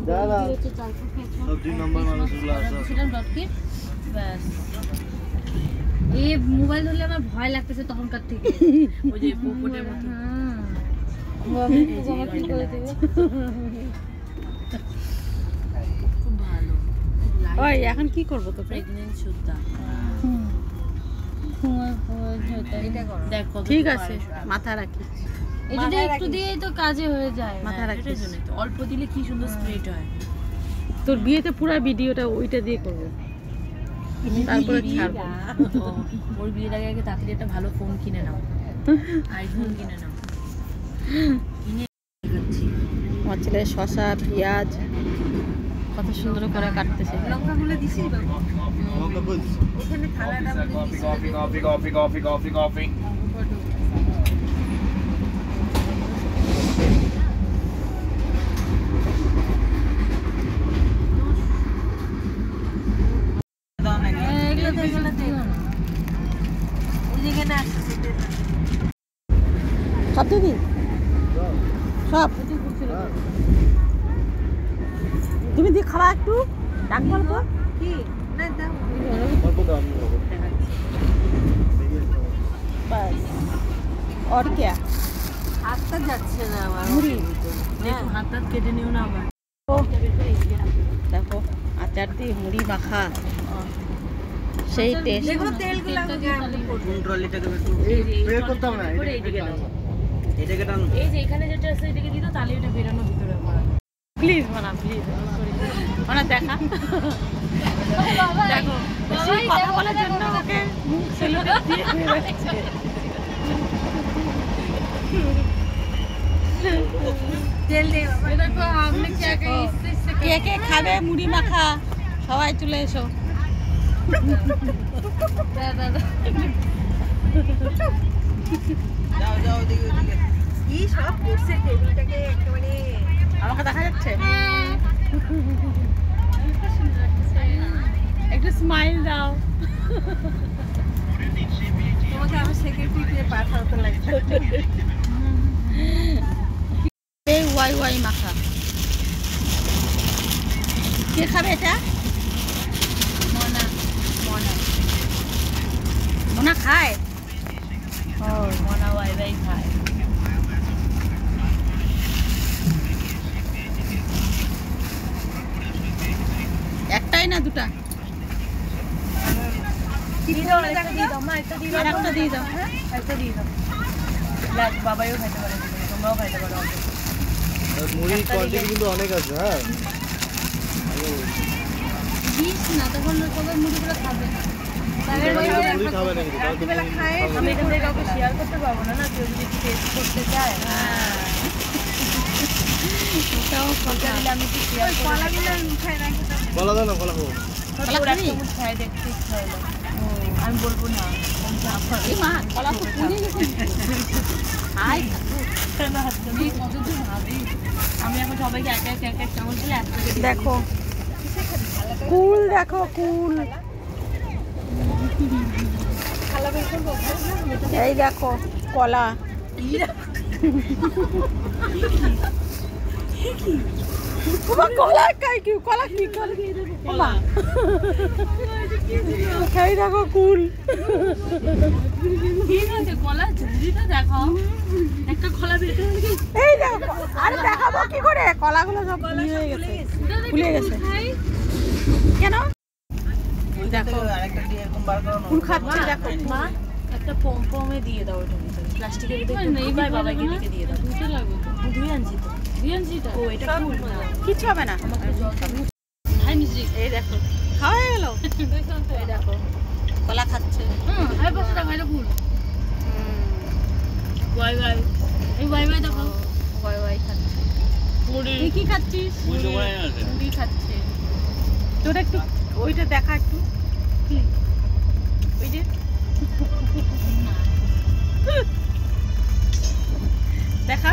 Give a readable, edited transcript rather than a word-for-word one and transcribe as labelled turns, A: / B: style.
A: দাদা সব 2 নম্বর মানুষগুলো আছে ছিলাম ডটকে ব্যাস এই মোবাইল ধরলে আমার ভয় লাগতেছে তখনকার থেকে ওই যে পোপটের মতো হ্যাঁ কি করে দেবে খুব ভালো ওই এখন কি করব তো প্রেগন্যান্ট সুদ্ধা এটা করো দেখো ঠিক আছে মাথা রাখি এটা একটু দিয়েই তো কাজে হয়ে যায় মাথা রাখার জন্য তো অল্প দিলে কি সুন্দর স্প্রেড হয় তোর বিয়েতে পুরো ভিডিওটা ওইটা দিয়ে করব তারপরে ছাড়বো ওর বিয়ের আগে তাড়াতাড়ি একটা ভালো ফোন কিনে নাও আইফোন কিনে নাও কিনে খাচ্ছি আমার ছেলে শসা পেঁয়াজ কত সুন্দর করে কাটতেছে লঙ্কাগুলো দিছিস বাবা লঙ্কা কই দিছিস ওখানে থালাটা মধ্যে কফি সব দিদি সব তুমি দিয়ে খাওয়া একটু ডাক বলবো কি না দাও অল্প দাও বাস আর কি হাতটা যাচ্ছে না আমার মুড়ি দেখো হাতটা কেটে নিও না আবার দেখো আচার দিয়ে মুড়ি মাখা সেই টেস্ট দেখো তেলগুলো ট্রলিটাকে একটু বের করতাম না এটাকে টানো এই যে এখানে যেটা আছে এটাকে দিও তাহলে এটা বেরানো ভিতরে পড়া প্লিজ মানা প্লিজ মানা দেখা দেখো সেই কথা বলার জন্য ওকে মুখ সেলুটে দিয়ে রাখছে তেল দে বাবা দেখো আপনি কে কে খাবে মুড়ি মাখা সবাই চলে এসো দাদা যাও যাও ওদিকে ওদিকে কি সব করছে টেবিলটাকে একেবারে আমাকে দেখা যাচ্ছে একটু স্মাইল দাও তোমাকে আমার সেক্রেটারিকে পাঠাতে লাগছে এই ওয়াই ওয়াই মাখা কে খাবে এটা মনা মনা মনা খায় ও মনা ওয়াই ওয়াই খায় একটাই না দুটা একটা দিয়ে দাও একটা দিয়ে দাও বাবাইও খাইতে পারে তোমরাও খাইতে পারো মুড়ি কোয়ান্টিটি কিন্তু অনেক আছে হ্যাঁ দিস না তখন সবাই মুড়িগুলো খাবে না মুড়ি খাবে না রাত্রিবেলা খায় আমি এটা থেকে কাউকে শেয়ার করতে পারবো না না কেউ যদি টেস্ট করতে চায় হ্যাঁ ওটাও কথা দিলে আমি কি শেয়ার করব কলাগুলো খাই না কলা দাও না কলা খাবো কলা খাবি খাই দেখতে ইচ্ছা হলো আমি বলবো না এই মা কলা তো পুড়ে গেছে আই কেন হাতনি কতদূর ভাবি আমি এখন সবাইকে এক এক এক এক চামচ দিলে একটাকে দেখো কুল দেখো কুল খালা বের করব এই দেখো কলা কি বাবা কলা খাই কি কলা কি করে দিয়ে দেব বাবা খাই দেখো কুল ঠিক আছে কলা ঝুড়িটা দেখাও একটা কলা বের করে এই দেখো আরে দেখাবো কি করে কলাগুলো সব হয়ে গেছে ফুলে গেছে কেন দেখো আরেকটা দিয়ে এরকম বার করো ফুল খাচ্ছে দেখো মা একটা পমপমে দিয়ে দাও ওটা প্লাস্টিকের ভিতরে এই বাবাকে দিকে দিয়ে দাও দুটো লাগবে তো দুই আনছি তো রিয়ানজিটা ও এটা ফুল না কিছু হবে না হাই মিষ্টি এই দেখো খাওয়া হয়ে গেল এই দেখো কলা খাচ্ছে হাই বসে দেখো এটা ফুল ওয়াই ওয়াই এই ওয়াই ওয়াই দেখো ওয়াই ওয়াই খাচ্ছে মুড়ি কি খাচ্ছিস মুড়ি খাচ্ছে তোর একটু ওইটা দেখা একটু কি ওই যে দেখা